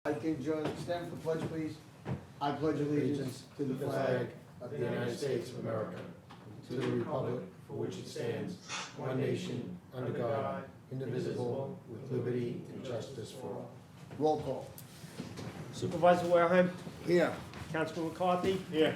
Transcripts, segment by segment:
I can stand for the pledge, please. I pledge allegiance to the flag of the United States of America, to the republic for which it stands, one nation, under God, indivisible, with liberty and justice for all. Roll call. Supervisor Wareheim, Here. Councilman McCarthy. Here.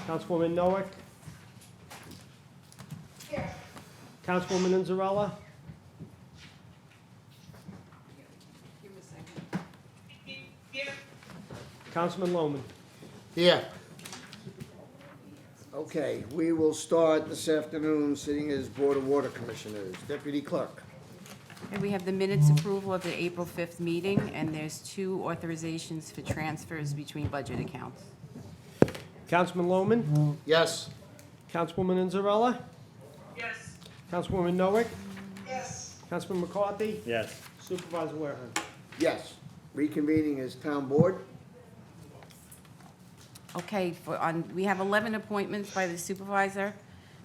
Councilwoman Noack. Here. Councilwoman Inzarella. Give me a second. Here. Councilman Lohman. Here. Okay, we will start this afternoon sitting as Board of Water Commissioners. Deputy Clerk. And we have the minutes approval of the April 5th meeting, and there's 2 authorizations for transfers between budget accounts. Councilman Lohman. Yes. Councilwoman Inzarella. Yes. Councilwoman Noack. Yes. Councilman McCarthy. Yes. Supervisor Wareheim. Yes. Reconvening as Town Board. Okay, we have 11 appointments by the supervisor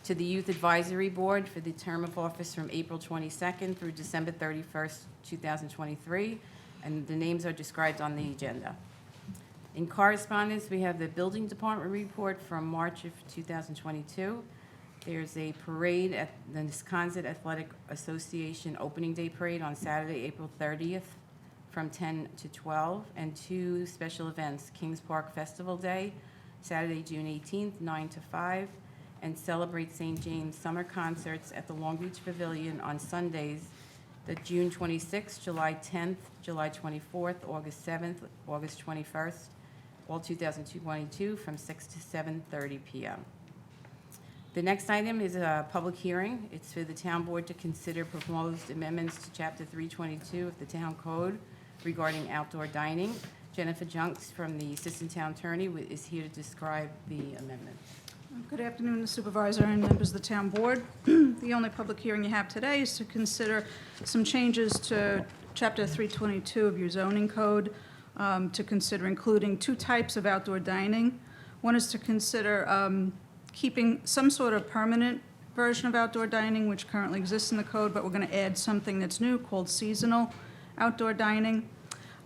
to the Youth Advisory Board for the term of office from April 22nd through December 31st, 2023, and the names are described on the agenda. In correspondence, we have the Building Department report from March of 2022. There's a parade at the Wisconsin Athletic Association Opening Day Parade on Saturday, April 30th from 10 to 12, and 2 special events, Kings Park Festival Day, Saturday, June 18th, 9 to 5, and Celebrate St. James Summer Concerts at the Long Beach Pavilion on Sundays, the June 26th, July 10th, July 24th, August 7th, August 21st, all 2022, from 6 to 7:30 p.m. The next item is a public hearing. It's for the town board to consider proposed amendments to Chapter 322 of the Town Code regarding outdoor dining. Jennifer Junks from the Assistant Town Attorney is here to describe the amendment. Good afternoon, the supervisor and members of the town board. The only public hearing you have today is to consider some changes to Chapter 322 of your zoning code, to consider including 2 types of outdoor dining. One is to consider keeping some sort of permanent version of outdoor dining, which currently exists in the code, but we're going to add something that's new called seasonal outdoor dining.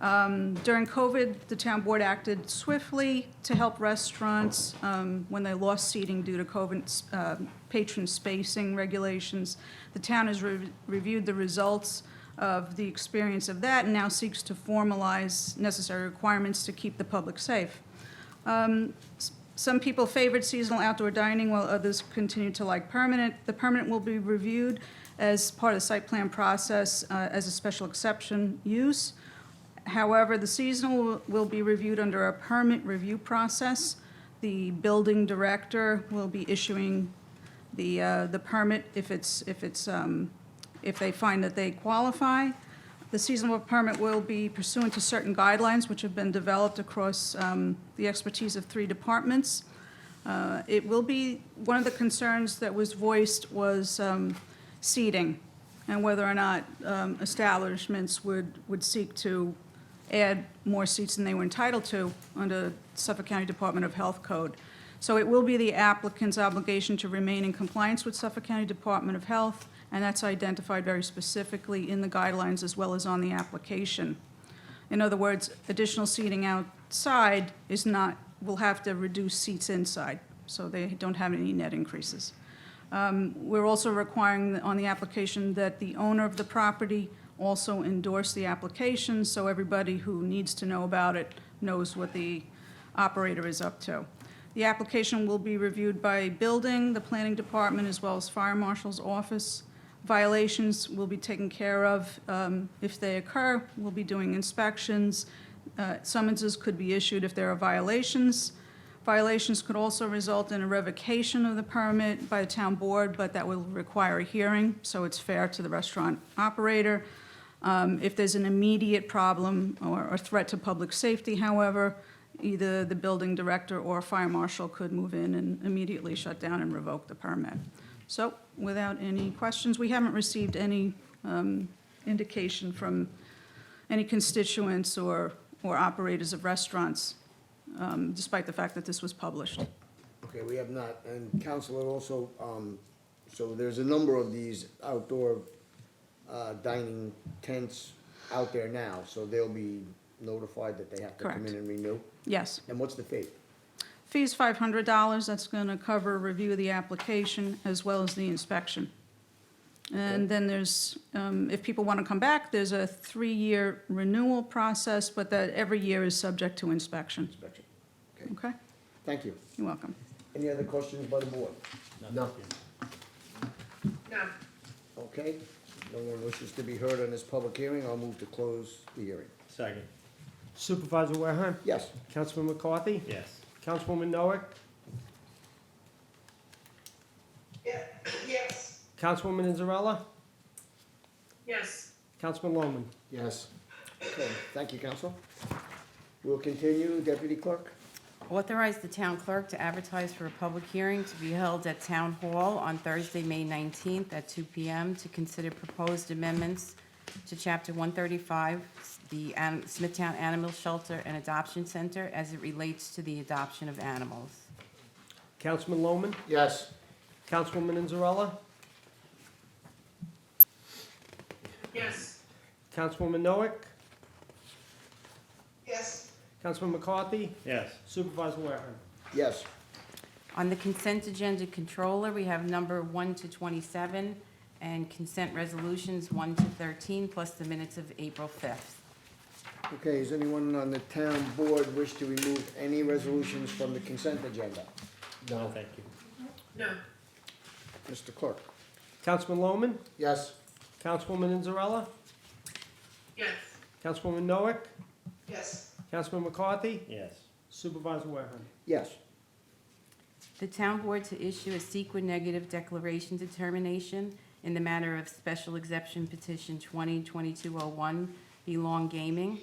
During COVID, the town board acted swiftly to help restaurants when they lost seating due to COVID patron spacing regulations. The town has reviewed the results of the experience of that and now seeks to formalize necessary requirements to keep the public safe. Some people favored seasonal outdoor dining while others continue to like permanent. The permanent will be reviewed as part of the site plan process as a special exception use. However, the seasonal will be reviewed under a permit review process. The building director will be issuing the permit if they find that they qualify. The seasonal permit will be pursuant to certain guidelines which have been developed across the expertise of 3 departments. It will be, one of the concerns that was voiced was seating and whether or not establishments would seek to add more seats than they were entitled to under Suffolk County Department of Health Code. So it will be the applicant's obligation to remain in compliance with Suffolk County Department of Health, and that's identified very specifically in the guidelines as well as on the application. In other words, additional seating outside will have to reduce seats inside, so they don't have any net increases. We're also requiring on the application that the owner of the property also endorse the application so everybody who needs to know about it knows what the operator is up to. The application will be reviewed by building, the planning department, as well as fire marshal's office. Violations will be taken care of. If they occur, we'll be doing inspections. Summonses could be issued if there are violations. Violations could also result in a revocation of the permit by the town board, but that will require a hearing, so it's fair to the restaurant operator. If there's an immediate problem or threat to public safety, however, either the building director or fire marshal could move in and immediately shut down and revoke the permit. So, without any questions, we haven't received any indication from any constituents or operators of restaurants, despite the fact that this was published. Okay, we have not. And Counselor also, so there's a number of these outdoor dining tents out there now, so they'll be notified that they have to come Correct. in and renew? Yes. And what's the fee? Fee's $500. That's going to cover review of the application as well as the inspection. And then there's, if people want to come back, there's a 3-year renewal process, but that every year is subject to inspection. Inspection. Okay? Thank you. You're welcome. Any other questions by the board? No. Okay, if no one wishes to be heard on this public hearing, I'll move to close the hearing. Second. Supervisor Wareham. Yes. Councilman McCarthy. Yes. Councilwoman Noack. Yes. Councilwoman Inzarella. Yes. Councilman Lohman. Yes. Okay, thank you, counsel. We'll continue, Deputy Clerk. Authorize the town clerk to advertise for a public hearing to be held at Town Hall on Thursday, May 19th at 2 p.m. to consider proposed amendments to Chapter 135, the Smithtown Animal Shelter and Adoption Center as it relates to the adoption of animals. Councilman Lohman. Yes. Councilwoman Inzarella. Yes. Councilwoman Noack. Yes. Councilman McCarthy. Yes. Supervisor Wareham. Yes. On the consent agenda controller, we have number 1 to 27 and consent resolutions 1 to 13, plus the minutes of April 5th. Okay, does anyone on the town board wish to remove any resolutions from the consent agenda? No. Thank you. No. Mr. Clerk. Councilman Lohman. Yes. Councilwoman Inzarella. Yes. Councilwoman Noack. Yes. Councilman McCarthy. Yes. Supervisor Wareham. Yes. The town board to issue a CEQA negative declaration determination in the matter of special exception petition 202201 Belong Gaming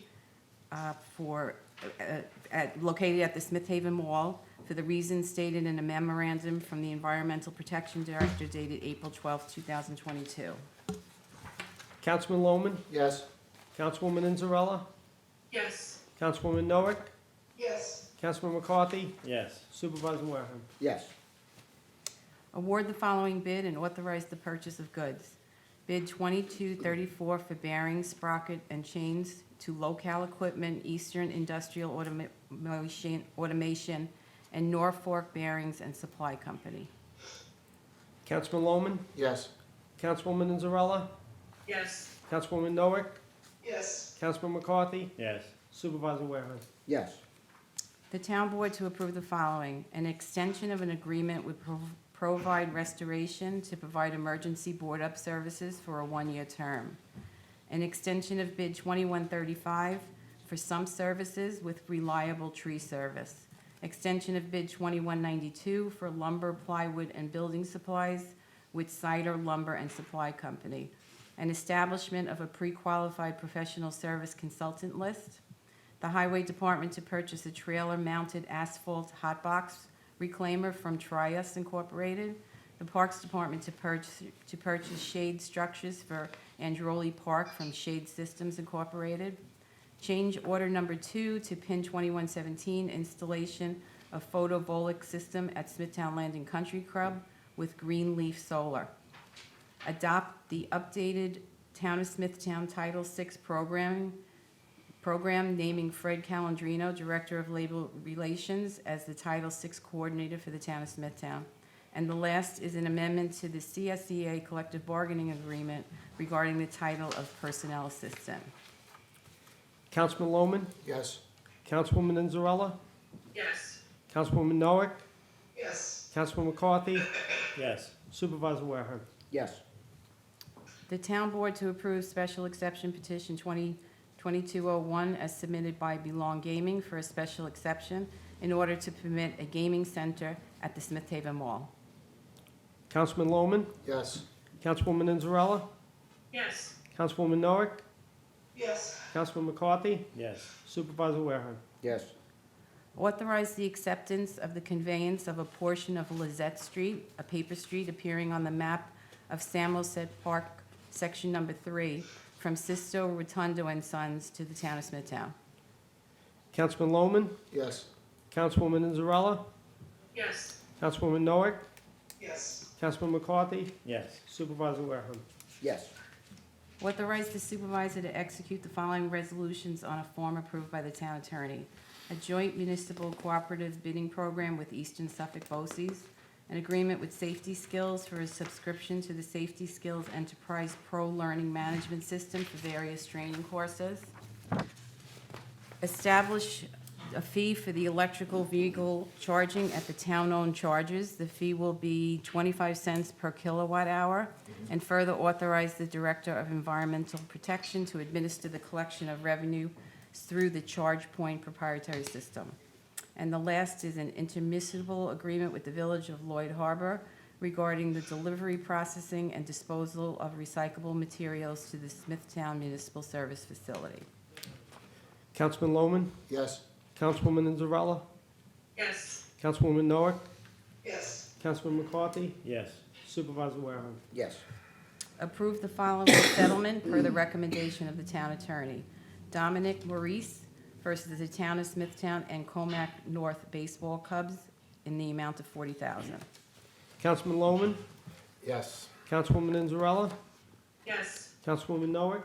located at the Smith Haven Mall for the reasons stated in a memorandum from the Environmental Protection Director dated April 12, 2022. Councilman Lohman. Yes. Councilwoman Inzarella. Yes. Councilwoman Noack. Yes. Councilman McCarthy. Yes. Supervisor Wareham. Yes. Award the following bid and authorize the purchase of goods. Bid 2234 for bearings, sprocket, and chains to Local Equipment, Eastern Industrial Automation, and Norfolk Bearings and Supply Company. Councilman Lohman. Yes. Councilwoman Inzarella. Yes. Councilwoman Noack. Yes. Councilman McCarthy. Yes. Supervisor Wareham. Yes. The town board to approve the following: an extension of an agreement with Provide Restoration to provide emergency board-up services for a 1-year term. An extension of bid 2135 for some services with Reliable Tree Service. Extension of bid 2192 for lumber, plywood, and building supplies with Cider Lumber and Supply Company. An establishment of a pre-qualified professional service consultant list. The Highway Department to purchase a trailer-mounted asphalt hotbox reclaimer from Trias Incorporated. The Parks Department to purchase shade structures for Androli Park from Shade Systems Incorporated. Change order number 2 to PIN 2117, installation of photovoltaic system at Smithtown Landing Country Club with Green Leaf Solar. Adopt the updated Town of Smithtown Title VI program naming Fred Calandrino, Director of Labor Relations, as the Title VI Coordinator for the Town of Smithtown. And the last is an amendment to the CSEA Collective Bargaining Agreement regarding the title of Personnel Assistant. Councilman Lohman. Yes. Councilwoman Inzarella. Yes. Councilwoman Noack. Yes. Councilman McCarthy. Yes. Supervisor Wareham. Yes. The town board to approve special exception petition 2201 as submitted by Belong Gaming for a special exception in order to permit a gaming center at the Smith Haven Mall. Councilman Lohman. Yes. Councilwoman Inzarella. Yes. Councilwoman Noack. Yes. Councilman McCarthy. Yes. Supervisor Wareham. Yes. Authorize the acceptance of the conveyance of a portion of Lizette Street, a paper street appearing on the map of Samoset Park, section number 3, from Sisto Rotundo and Sons to the Town of Smithtown. Councilman Lohman. Yes. Councilwoman Inzarella. Yes. Councilwoman Noack. Yes. Councilman McCarthy. Yes. Supervisor Wareham. Yes. Authorize the supervisor to execute the following resolutions on a form approved by the town attorney. A joint municipal cooperative bidding program with Eastern Suffolk BOCES. An agreement with Safety Skills for a subscription to the Safety Skills Enterprise Pro Learning Management System for various training courses. Establish a fee for the electrical vehicle charging at the town-owned chargers. The fee will be 25 cents per kilowatt hour. And further authorize the Director of Environmental Protection to administer the collection of revenue through the ChargePoint proprietary system. And the last is an intermunicipal agreement with the Village of Lloyd Harbor regarding the delivery, processing, and disposal of recyclable materials to the Smithtown Municipal Service Facility. Councilman Lohman, Yes. Councilwoman Inzarella, Yes. Councilwoman Noack, Yes. Councilman McCarthy, Yes. Supervisor Warehan. Yes. Approve the following settlement per the recommendation of the town attorney. Dominic Maurice versus the Town of Smithtown and Comac North Baseball Cubs in the amount of $40,000. Councilman Lohman, Yes. Councilwoman Inzarella, Yes. Councilwoman Noack,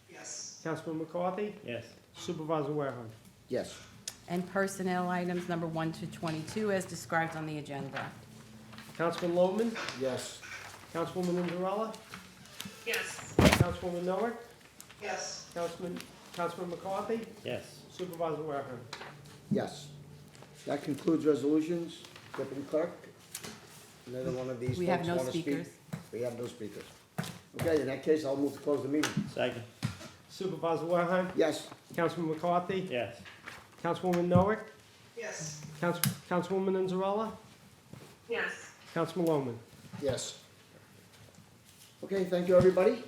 Yes. Councilman McCarthy, Yes. Supervisor Warehan. Yes. And personnel items number 1 to 22 as described on the agenda. Councilman Lohman, Yes. Councilwoman Inzarella, Yes. Councilwoman Noack, Yes. Councilman McCarthy, Yes. Supervisor Warehan. Yes. That concludes resolutions. Deputy Clerk, another one of these We folks have no want to speak? speakers. We have no speakers. Okay, in that case, I'll move to close the meeting. Second. Supervisor Warehan, Yes. Councilman McCarthy, Yes. Councilwoman Noack, Yes. Councilwoman Inzarella, Yes. Councilman Lohman. Yes. Okay, thank you, everybody.